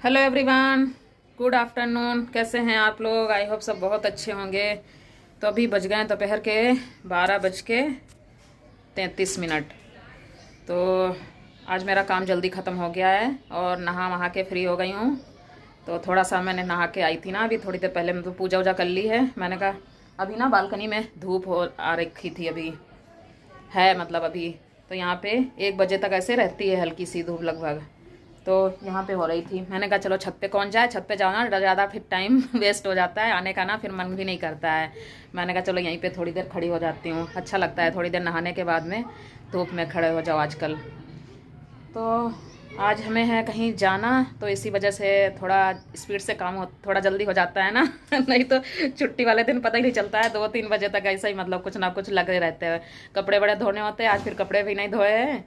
Hello everyone, good afternoon. कैसे हैं आप लोग? आई होप सब बहुत अच्छे होंगे। तो अभी बज गए दोपहर के 12:33। तो आज मेरा काम जल्दी ख़त्म हो गया है और नहा वहा के फ्री हो गई हूँ। तो थोड़ा सा मैंने नहा के आई थी ना अभी थोड़ी देर पहले, मैं तो पूजा वूजा कर ली है। मैंने कहा अभी ना बालकनी में धूप हो आ रखी थी, अभी है मतलब अभी तो यहाँ पे 1 बजे तक ऐसे रहती है हल्की सी धूप लगभग। तो यहाँ पे हो रही थी, मैंने कहा चलो छत पे कौन जाए, छत पे जाओ ना ज़्यादा फिर टाइम वेस्ट हो जाता है आने का ना, फिर मन भी नहीं करता है। मैंने कहा चलो यहीं पे थोड़ी देर खड़ी हो जाती हूँ, अच्छा लगता है थोड़ी देर नहाने के बाद में धूप में खड़े हो जाओ आजकल। तो आज हमें है कहीं जाना, तो इसी वजह से थोड़ा स्पीड से काम हो, थोड़ा जल्दी हो जाता है ना नहीं तो छुट्टी वाले दिन पता ही नहीं चलता है, 2-3 बजे तक ऐसा ही मतलब कुछ ना कुछ लगे रहते हैं। कपड़े बड़े धोने होते हैं, आज फिर कपड़े भी नहीं धोए हैं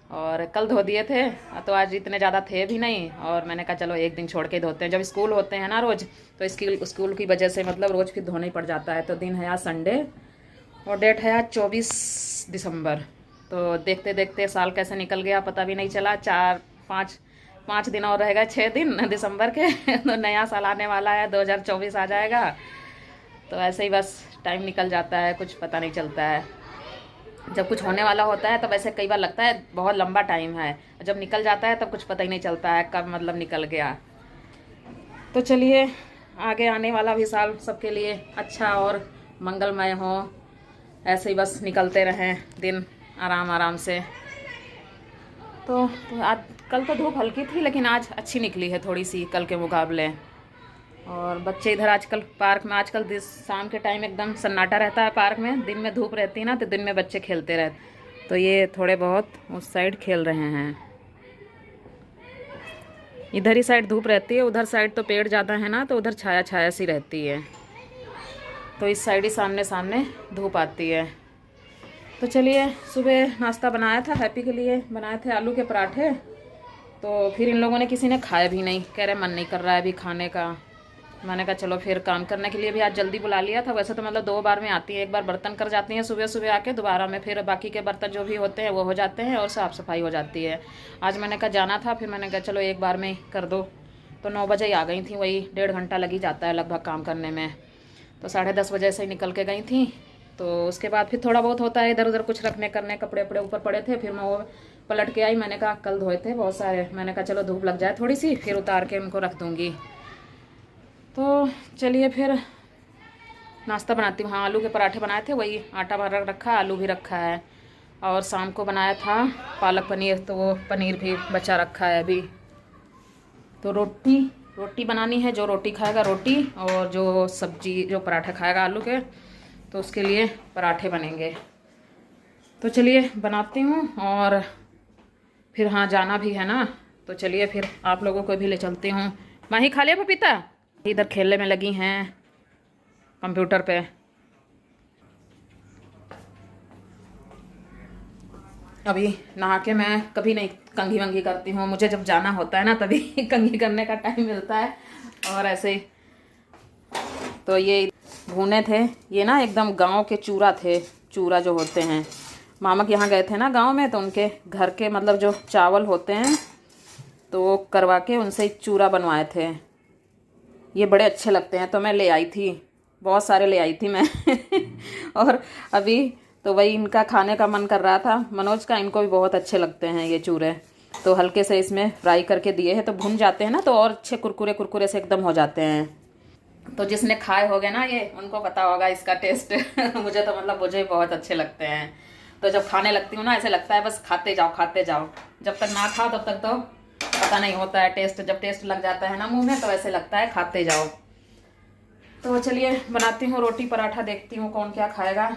और कल धो दिए थे, तो आज इतने ज़्यादा थे भी नहीं। और मैंने कहा चलो एक दिन छोड़ के धोते हैं, जब स्कूल होते हैं ना रोज़, तो स्कूल की वजह से मतलब रोज़ फिर धोना ही पड़ जाता है। तो दिन है आज संडे और डेट है आज 24 दिसंबर। तो देखते देखते साल कैसे निकल गया पता भी नहीं चला। 4-5 दिन और रह गए, 6 दिन दिसंबर के तो नया साल आने वाला है, 2024 आ जाएगा। तो ऐसे ही बस टाइम निकल जाता है, कुछ पता नहीं चलता है। जब कुछ होने वाला होता है तब ऐसे कई बार लगता है बहुत लंबा टाइम है, जब निकल जाता है तब कुछ पता ही नहीं चलता है कब मतलब निकल गया। तो चलिए, आगे आने वाला भी साल सबके लिए अच्छा और मंगलमय हो, ऐसे ही बस निकलते रहें दिन आराम आराम से। तो आज कल तो धूप हल्की थी लेकिन आज अच्छी निकली है थोड़ी सी कल के मुकाबले। और बच्चे इधर आजकल पार्क में, आजकल शाम के टाइम एकदम सन्नाटा रहता है पार्क में, दिन में धूप रहती है ना तो दिन में बच्चे खेलते रहते, तो ये थोड़े बहुत उस साइड खेल रहे हैं। इधर ही साइड धूप रहती है, उधर साइड तो पेड़ ज़्यादा है ना, तो उधर छाया छाया सी रहती है, तो इस साइड ही सामने सामने धूप आती है। तो चलिए, सुबह नाश्ता बनाया था हैप्पी के लिए, बनाए थे आलू के पराठे। तो फिर इन लोगों ने किसी ने खाया भी नहीं, कह रहे मन नहीं कर रहा है अभी खाने का। मैंने कहा चलो फिर काम करने के लिए भी आज जल्दी बुला लिया था। वैसे तो मतलब 2 बार में आती है, एक बार बर्तन कर जाती हैं सुबह सुबह आके, दोबारा में फिर बाकी के बर्तन जो भी होते हैं वो हो जाते हैं और साफ़ सफाई हो जाती है। आज मैंने कहा जाना था, फिर मैंने कहा चलो एक बार में कर दो। तो 9 बजे ही आ गई थी, वही 1.5 घंटा लग ही जाता है लगभग काम करने में। तो 10:30 बजे से ही निकल के गई थी। तो उसके बाद फिर थोड़ा बहुत होता है इधर उधर कुछ रखने करने, कपड़े वपड़े ऊपर पड़े थे, फिर मैं वो पलट के आई। मैंने कहा कल धोए थे बहुत सारे, मैंने कहा चलो धूप लग जाए थोड़ी सी फिर उतार के उनको रख दूँगी। तो चलिए फिर नाश्ता बनाती हूँ। हाँ, आलू के पराठे बनाए थे, वही आटा भर रखा है, आलू भी रखा है। और शाम को बनाया था पालक पनीर, तो वो पनीर भी बचा रखा है अभी। तो रोटी बनानी है, जो रोटी खाएगा रोटी, और जो सब्जी जो पराठा खाएगा आलू के, तो उसके लिए पराठे बनेंगे। तो चलिए बनाती हूँ और फिर हाँ जाना भी है ना, तो चलिए फिर आप लोगों को भी ले चलती हूँ। माही खा लिया पपीता? इधर खेलने में लगी हैं कंप्यूटर पे। अभी नहा के मैं कभी नहीं कंघी वंघी करती हूँ, मुझे जब जाना होता है ना तभी कंघी करने का टाइम मिलता है। और ऐसे ही तो ये भुने थे, ये ना एकदम गांव के चूरा थे, चूरा जो होते हैं, मामा के यहाँ गए थे ना गांव में, तो उनके घर के मतलब जो चावल होते हैं तो वो करवा के उनसे चूरा बनवाए थे। ये बड़े अच्छे लगते हैं, तो मैं ले आई थी, बहुत सारे ले आई थी मैं और अभी तो वही इनका खाने का मन कर रहा था, मनोज का, इनको भी बहुत अच्छे लगते हैं ये चूरे। तो हल्के से इसमें फ्राई करके दिए हैं, तो भुन जाते हैं ना तो और अच्छे कुरकुरे कुरकुरे से एकदम हो जाते हैं। तो जिसने खाए होगे ना ये, उनको पता होगा इसका टेस्ट मुझे तो मतलब मुझे बहुत अच्छे लगते हैं। तो जब खाने लगती हूँ ना ऐसे लगता है बस खाते जाओ खाते जाओ, जब तक ना खाओ तब तक तो पता नहीं होता है टेस्ट, जब टेस्ट लग जाता है ना मुंह में तो ऐसे लगता है खाते जाओ। तो चलिए बनाती हूँ रोटी पराठा, देखती हूँ कौन क्या खाएगा।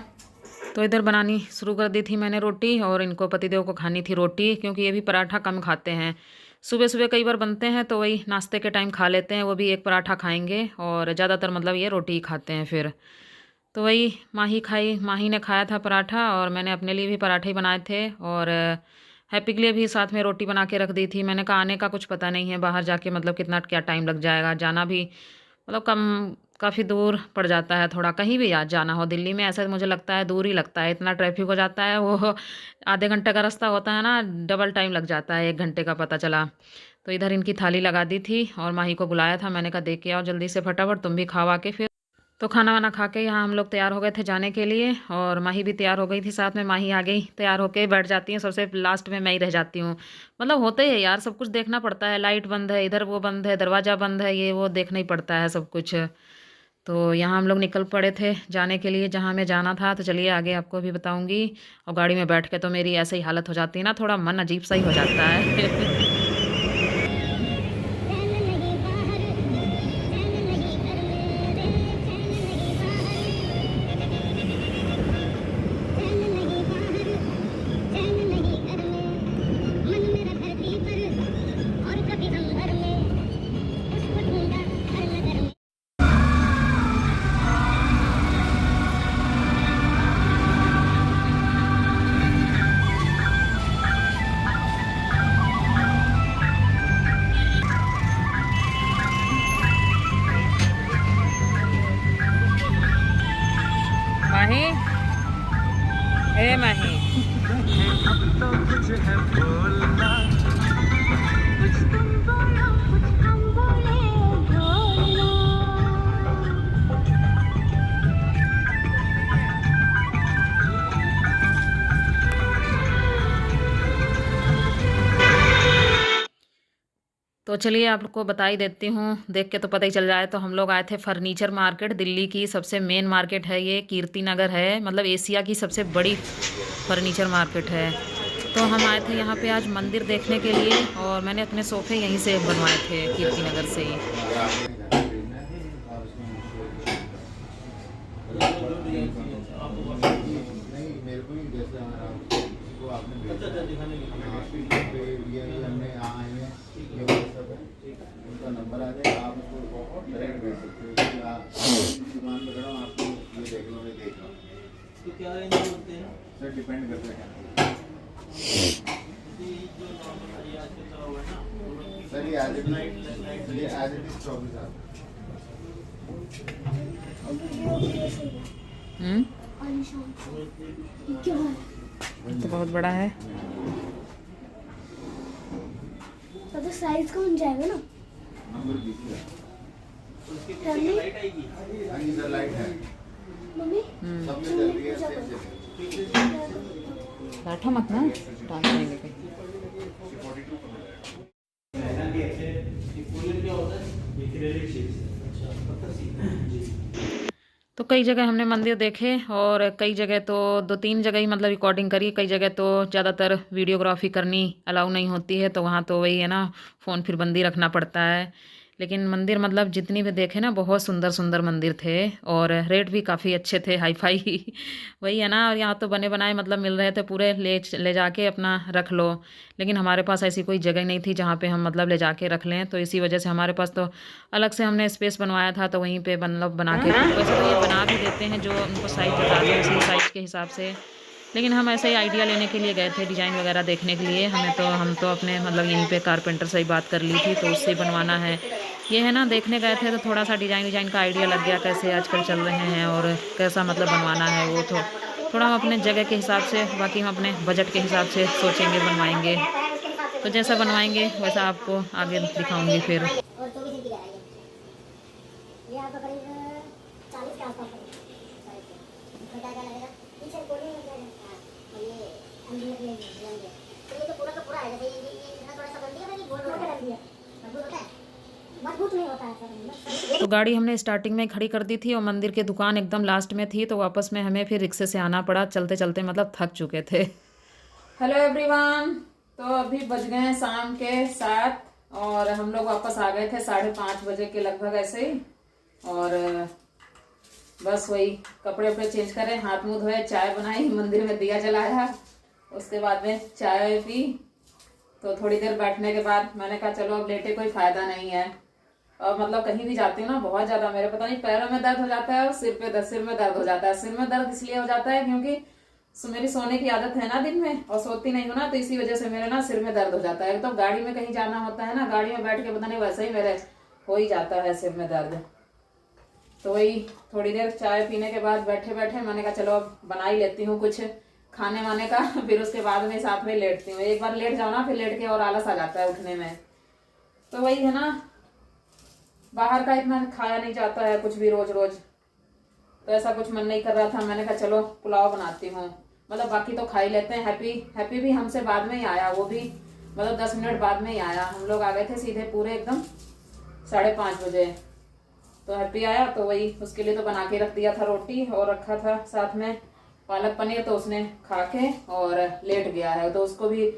तो इधर बनानी शुरू कर दी थी मैंने रोटी, और इनको पतिदेव को खानी थी रोटी, क्योंकि ये भी पराठा कम खाते हैं। सुबह सुबह कई बार बनते हैं तो वही नाश्ते के टाइम खा लेते हैं, वो भी एक पराठा खाएंगे, और ज़्यादातर मतलब ये रोटी ही खाते हैं फिर। तो वही माही ने खाया था पराठा, और मैंने अपने लिए भी पराठे ही बनाए थे, और हैप्पी के लिए भी साथ में रोटी बना के रख दी थी। मैंने कहा आने का कुछ पता नहीं है बाहर जाके, मतलब कितना क्या टाइम लग जाएगा, जाना भी मतलब काफ़ी दूर पड़ जाता है थोड़ा, कहीं भी आज जाना हो दिल्ली में ऐसा मुझे लगता है दूर ही लगता है, इतना ट्रैफिक हो जाता है, वो आधे घंटे का रास्ता होता है ना, डबल टाइम लग जाता है, 1 घंटे का पता चला। तो इधर इनकी थाली लगा दी थी और माही को बुलाया था, मैंने कहा दे के आओ जल्दी से फटाफट, तुम भी खावा के फिर। तो खाना वाना खा के यहाँ हम लोग तैयार हो गए थे जाने के लिए, और माही भी तैयार हो गई थी साथ में। माही आ गई, तैयार होके बैठ जाती है, सबसे लास्ट में मैं ही रह जाती हूँ। मतलब होता ही है यार, सब कुछ देखना पड़ता है, लाइट बंद है, इधर वो बंद है, दरवाज़ा बंद है, ये वो देखना ही पड़ता है सब कुछ। तो यहाँ हम लोग निकल पड़े थे जाने के लिए जहाँ हमें जाना था। तो चलिए आगे आपको भी बताऊँगी। और गाड़ी में बैठ के तो मेरी ऐसे ही हालत हो जाती है ना, थोड़ा मन अजीब सा ही हो जाता है। माही, हे माही, अब तो कुछ है बोलना, कुछ तुम बोलो कुछ हम बोले बोलना। तो चलिए आपको बता ही देती हूँ, देख के तो पता ही चल जाए। तो हम लोग आए थे फर्नीचर मार्केट, दिल्ली की सबसे मेन मार्केट है ये, कीर्ति नगर है, मतलब एशिया की सबसे बड़ी फर्नीचर मार्केट है। तो हम आए थे यहाँ पे आज मंदिर देखने के लिए, और मैंने अपने सोफ़े यहीं से बनवाए थे कीर्ति नगर से ही। उनका नंबर आ जाएगा, आप उसको डायरेक्ट भेज सकते हो कि आप दुकान पे खड़ा हूँ, आपको ये देख लो, ये देख लो। तो क्या रेंज बोलते हैं सर? डिपेंड करता है सर। ये आज इट इज 24,000। तो बहुत बड़ा है। तो साइज कौन जाएगा ना? नंबर 20 है। उसकी पीछे लाइट आएगी। हां इधर लाइट है मम्मी। सब में जल रही है। बैठो मत ना, डाल देंगे कहीं। तो कई जगह हमने मंदिर देखे, और कई जगह तो 2-3 जगह ही मतलब रिकॉर्डिंग करी, कई जगह तो ज़्यादातर वीडियोग्राफी करनी अलाउ नहीं होती है, तो वहाँ तो वही है ना, फ़ोन फिर बंदी रखना पड़ता है। लेकिन मंदिर मतलब जितनी भी देखे ना, बहुत सुंदर सुंदर मंदिर थे, और रेट भी काफ़ी अच्छे थे, हाई फाई वही है ना। और यहाँ तो बने बनाए मतलब मिल रहे थे पूरे, ले जाके अपना रख लो। लेकिन हमारे पास ऐसी कोई जगह नहीं थी जहाँ पे हम मतलब ले जाके रख लें, तो इसी वजह से हमारे पास तो अलग से हमने स्पेस बनवाया था, तो वहीं पे मतलब बना के, वैसे तो ये बना भी देते हैं जो उनको साइज़ बता दें उसी साइज़ के हिसाब से। लेकिन हम ऐसे ही आइडिया लेने के लिए गए थे, डिज़ाइन वगैरह देखने के लिए। हम तो अपने मतलब यहीं पे कारपेंटर से ही बात कर ली थी, तो उससे ही बनवाना है। ये है ना, देखने गए थे तो थोड़ा सा डिज़ाइन का आइडिया लग गया, कैसे आजकल चल रहे हैं और कैसा मतलब बनवाना है। वो तो थोड़ा हम अपने जगह के हिसाब से, बाकी हम अपने बजट के हिसाब से सोचेंगे, बनवाएंगे। तो जैसा बनवाएंगे वैसा आपको आगे दिखाऊंगी फिर। तो गाड़ी हमने स्टार्टिंग में खड़ी कर दी थी, और मंदिर की दुकान एकदम लास्ट में थी, तो वापस में हमें फिर रिक्शे से आना पड़ा, चलते चलते मतलब थक चुके थे। हेलो एवरीवन, तो अभी बज गए हैं शाम के 7, और हम लोग वापस आ गए थे 5:30 बजे के लगभग ऐसे ही। और बस वही कपड़े वपड़े चेंज करे, हाथ मुँह धोए, चाय बनाई, मंदिर में दिया जलाया, उसके बाद में चाय पी। तो थोड़ी देर बैठने के बाद मैंने कहा चलो अब लेटे कोई फ़ायदा नहीं है। और मतलब कहीं भी जाती हूँ ना, बहुत ज़्यादा मेरे पता नहीं पैरों में दर्द हो जाता है, और सिर में दर्द हो जाता है। सिर में दर्द इसलिए हो जाता है क्योंकि मेरी सोने की आदत है ना दिन में, और सोती नहीं हूँ ना, तो इसी वजह से मेरे ना सिर में दर्द हो जाता है। तो गाड़ी में कहीं जाना होता है ना, गाड़ी में बैठ के पता नहीं वैसे ही मेरे हो ही जाता है सिर में दर्द। तो वही थोड़ी देर चाय पीने के बाद बैठे बैठे मैंने कहा चलो अब बना ही लेती हूँ कुछ खाने वाने का, फिर उसके बाद में साथ में लेटती हूँ। एक बार लेट जाओ ना, फिर लेट के और आलस आ जाता है उठने में। तो वही है ना, बाहर का इतना खाया नहीं जाता है कुछ भी रोज रोज, तो ऐसा कुछ मन नहीं कर रहा था। मैंने कहा चलो पुलाव बनाती हूँ। मतलब बाकी तो खा ही लेते हैं। हैप्पी भी हमसे बाद में ही आया, वो भी मतलब 10 मिनट बाद में ही आया। हम लोग आ गए थे सीधे पूरे एकदम 5:30 बजे। तो हैप्पी आया तो वही उसके लिए तो बना के रख दिया था रोटी, और रखा था साथ में पालक पनीर, तो उसने खा के और लेट गया है। तो उसको भी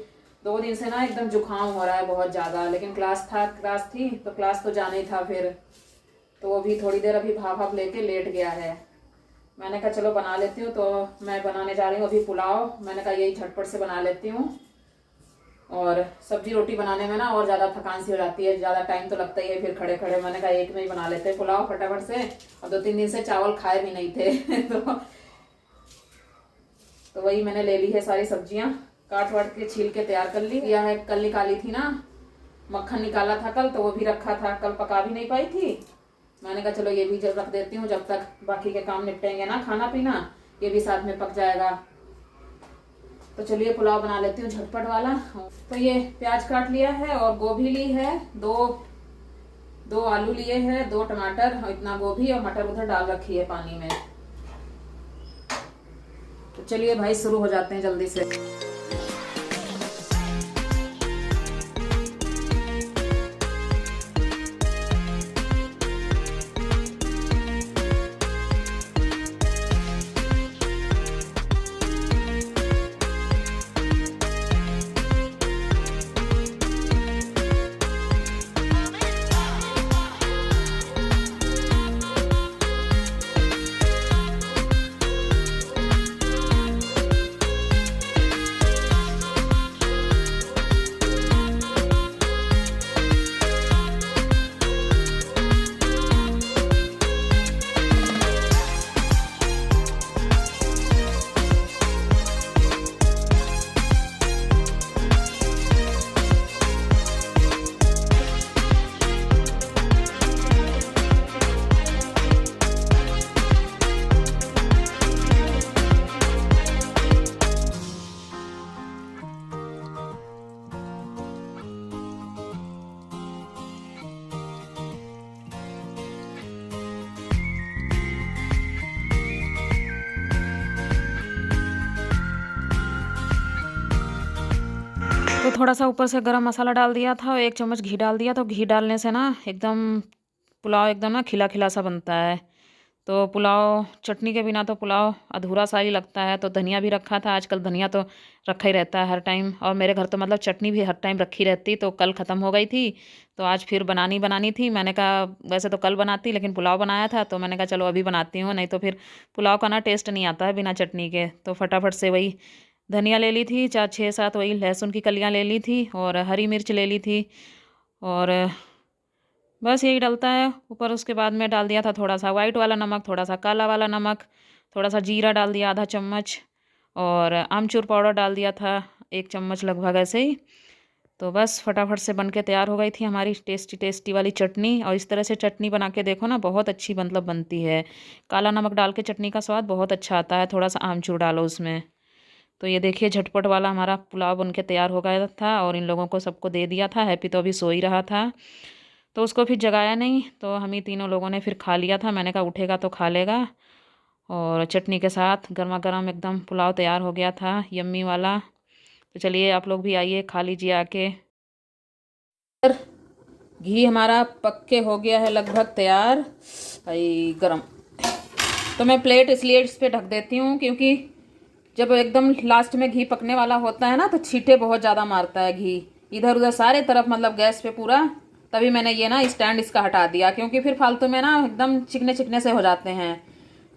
2 दिन से ना एकदम जुकाम हो रहा है बहुत ज़्यादा, लेकिन क्लास थी तो क्लास तो जाना ही था फिर, तो वो भी थोड़ी देर अभी भाप लेके लेट गया है। मैंने कहा चलो बना लेती हूँ, तो मैं बनाने जा रही हूँ अभी पुलाव। मैंने कहा यही झटपट से बना लेती हूँ, और सब्जी रोटी बनाने में ना और ज़्यादा थकान सी हो जाती है, ज़्यादा टाइम तो लगता ही है फिर खड़े खड़े। मैंने कहा एक में ही बना लेते हैं पुलाव फटाफट से, और 2-3 दिन से चावल खाए भी नहीं थे तो वही मैंने ले ली है सारी सब्जियां, काट वाट के छील के तैयार कर ली। यह है कल निकाली थी ना, मक्खन निकाला था कल, तो वो भी रखा था, कल पका भी नहीं पाई थी। मैंने कहा चलो ये भी रख देती हूँ, जब तक बाकी के काम निपटेंगे ना, खाना पीना, ये भी साथ में पक जाएगा। तो चलिए पुलाव बना लेती हूँ झटपट वाला। तो ये प्याज काट लिया है, और गोभी ली है, दो आलू लिए हैं, 2 टमाटर, इतना गोभी और मटर उधर डाल रखी है पानी में। तो चलिए भाई शुरू हो जाते हैं जल्दी से। तो थोड़ा सा ऊपर से गरम मसाला डाल दिया था, और 1 चम्मच घी डाल दिया। तो घी डालने से ना एकदम पुलाव एकदम ना खिला खिला सा बनता है। तो पुलाव चटनी के बिना तो पुलाव अधूरा सा ही लगता है। तो धनिया भी रखा था, आजकल धनिया तो रखा ही रहता है हर टाइम, और मेरे घर तो मतलब चटनी भी हर टाइम रखी रहती। तो कल ख़त्म हो गई थी, तो आज फिर बनानी थी। मैंने कहा वैसे तो कल बनाती, लेकिन पुलाव बनाया था तो मैंने कहा चलो अभी बनाती हूँ, नहीं तो फिर पुलाव का ना टेस्ट नहीं आता है बिना चटनी के। तो फटाफट से वही धनिया ले ली थी 4-6-7, वही लहसुन की कलियाँ ले ली थी, और हरी मिर्च ले ली थी, और बस यही डलता है ऊपर। उसके बाद में डाल दिया था थोड़ा सा वाइट वाला नमक, थोड़ा सा काला वाला नमक, थोड़ा सा जीरा डाल दिया आधा चम्मच, और आमचूर पाउडर डाल दिया था 1 चम्मच लगभग ऐसे ही। तो बस फटाफट से बन के तैयार हो गई थी हमारी टेस्टी टेस्टी वाली चटनी। और इस तरह से चटनी बना के देखो ना, बहुत अच्छी मतलब बनती है। काला नमक डाल के चटनी का स्वाद बहुत अच्छा आता है, थोड़ा सा आमचूर डालो उसमें। तो ये देखिए झटपट वाला हमारा पुलाव बन के तैयार हो गया था, और इन लोगों को सबको दे दिया था। हैप्पी तो अभी सो ही रहा था, तो उसको फिर जगाया नहीं, तो हम ही तीनों लोगों ने फिर खा लिया था। मैंने कहा उठेगा तो खा लेगा। और चटनी के साथ गर्मा गर्म एकदम पुलाव तैयार हो गया था, यम्मी वाला। तो चलिए आप लोग भी आइए, खा लीजिए आके। घी हमारा पक के हो गया है लगभग तैयार, भाई गरम। तो मैं प्लेट इसलिए इस पर ढक देती हूँ, क्योंकि जब एकदम लास्ट में घी पकने वाला होता है ना, तो छींटे बहुत ज़्यादा मारता है घी इधर उधर सारे तरफ, मतलब गैस पे पूरा। तभी मैंने ये ना स्टैंड इसका हटा दिया, क्योंकि फिर फालतू में ना एकदम चिकने चिकने से हो जाते हैं।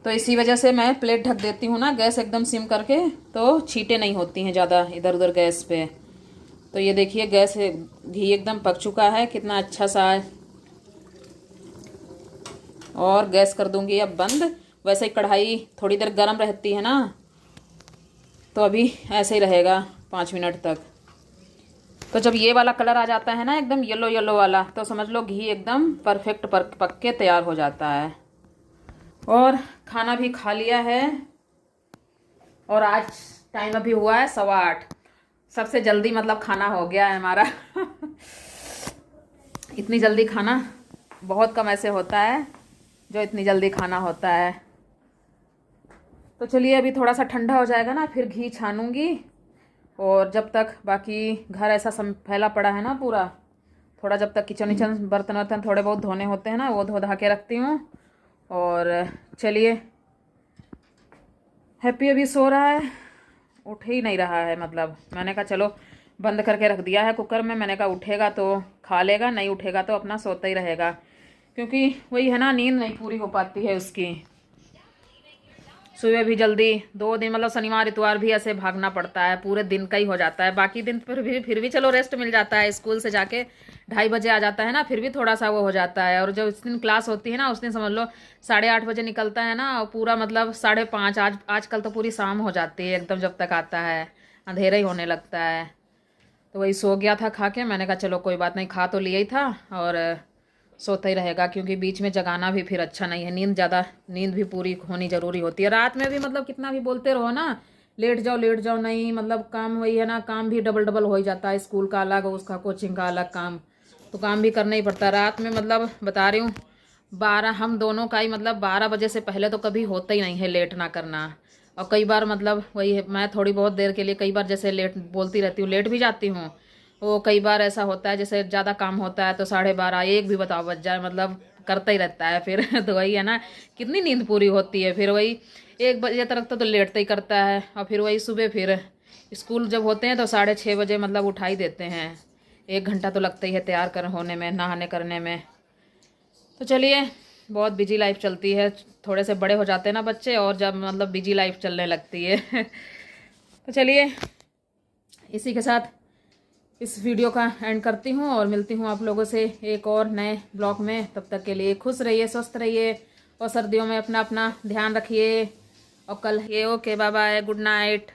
तो इसी वजह से मैं प्लेट ढक देती हूँ ना, गैस एकदम सिम करके, तो छींटे नहीं होती हैं ज़्यादा इधर उधर गैस पे। तो ये देखिए गैस घी एकदम पक चुका है, कितना अच्छा सा है। और गैस कर दूंगी अब बंद। वैसे ही कढ़ाई थोड़ी देर गर्म रहती है ना, तो अभी ऐसे ही रहेगा 5 मिनट तक। तो जब ये वाला कलर आ जाता है ना एकदम येलो येलो वाला, तो समझ लो घी एकदम परफेक्ट पक के तैयार हो जाता है। और खाना भी खा लिया है, और आज टाइम अभी हुआ है 8:15। सबसे जल्दी मतलब खाना हो गया है हमारा इतनी जल्दी खाना बहुत कम ऐसे होता है जो इतनी जल्दी खाना होता है। तो चलिए अभी थोड़ा सा ठंडा हो जाएगा ना, फिर घी छानूंगी। और जब तक बाकी घर ऐसा फैला पड़ा है ना पूरा, थोड़ा जब तक किचन विचन बर्तन वर्तन थोड़े बहुत धोने होते हैं ना, वो धो धा के रखती हूँ। और चलिए, हैप्पी अभी सो रहा है, उठ ही नहीं रहा है। मतलब मैंने कहा चलो बंद करके रख दिया है कुकर में, मैंने कहा उठेगा तो खा लेगा, नहीं उठेगा तो अपना सोता ही रहेगा। क्योंकि वही है ना, नींद नहीं पूरी हो पाती है उसकी। सुबह भी जल्दी 2 दिन मतलब शनिवार इतवार भी ऐसे भागना पड़ता है, पूरे दिन का ही हो जाता है। बाकी दिन फिर भी चलो रेस्ट मिल जाता है, स्कूल से जाके 2:30 बजे आ जाता है ना, फिर भी थोड़ा सा वो हो जाता है। और जब उस दिन क्लास होती है ना, उस दिन समझ लो 8:30 बजे निकलता है ना, और पूरा मतलब 5:30 आजकल तो पूरी शाम हो जाती है एकदम, जब तक आता है अंधेरा ही होने लगता है। तो वही सो गया था खा के, मैंने कहा चलो कोई बात नहीं, खा तो लिया ही था और सोता ही रहेगा। क्योंकि बीच में जगाना भी फिर अच्छा नहीं है, नींद भी पूरी होनी ज़रूरी होती है। रात में भी मतलब कितना भी बोलते रहो ना, लेट जाओ नहीं, मतलब काम वही है ना, काम भी डबल हो ही जाता है। स्कूल का अलग, उसका कोचिंग का अलग काम, तो काम भी करना ही पड़ता है। रात में मतलब बता रही हूँ 12, हम दोनों का ही मतलब 12 बजे से पहले तो कभी होता ही नहीं है लेट ना करना। और कई बार मतलब वही है, मैं थोड़ी बहुत देर के लिए कई बार जैसे लेट बोलती रहती हूँ, लेट भी जाती हूँ। वो कई बार ऐसा होता है जैसे ज़्यादा काम होता है तो 12:30 1 भी बताओ बज जाए, मतलब करता ही रहता है फिर तो वही है ना, कितनी नींद पूरी होती है। फिर वही 1 बजे तक तो लेटता ही करता है। और फिर वही सुबह फिर स्कूल जब होते हैं तो 6:30 बजे मतलब उठा ही देते हैं। 1 घंटा तो लगता ही है तैयार कर होने में, नहाने करने में। तो चलिए, बहुत बिजी लाइफ चलती है। थोड़े से बड़े हो जाते हैं ना बच्चे, और जब मतलब बिजी लाइफ चलने लगती है तो चलिए, इसी के साथ इस वीडियो का एंड करती हूँ और मिलती हूँ आप लोगों से एक और नए ब्लॉग में। तब तक के लिए खुश रहिए, स्वस्थ रहिए, और सर्दियों में अपना अपना ध्यान रखिए। और कल ये okay, bye bye, good night.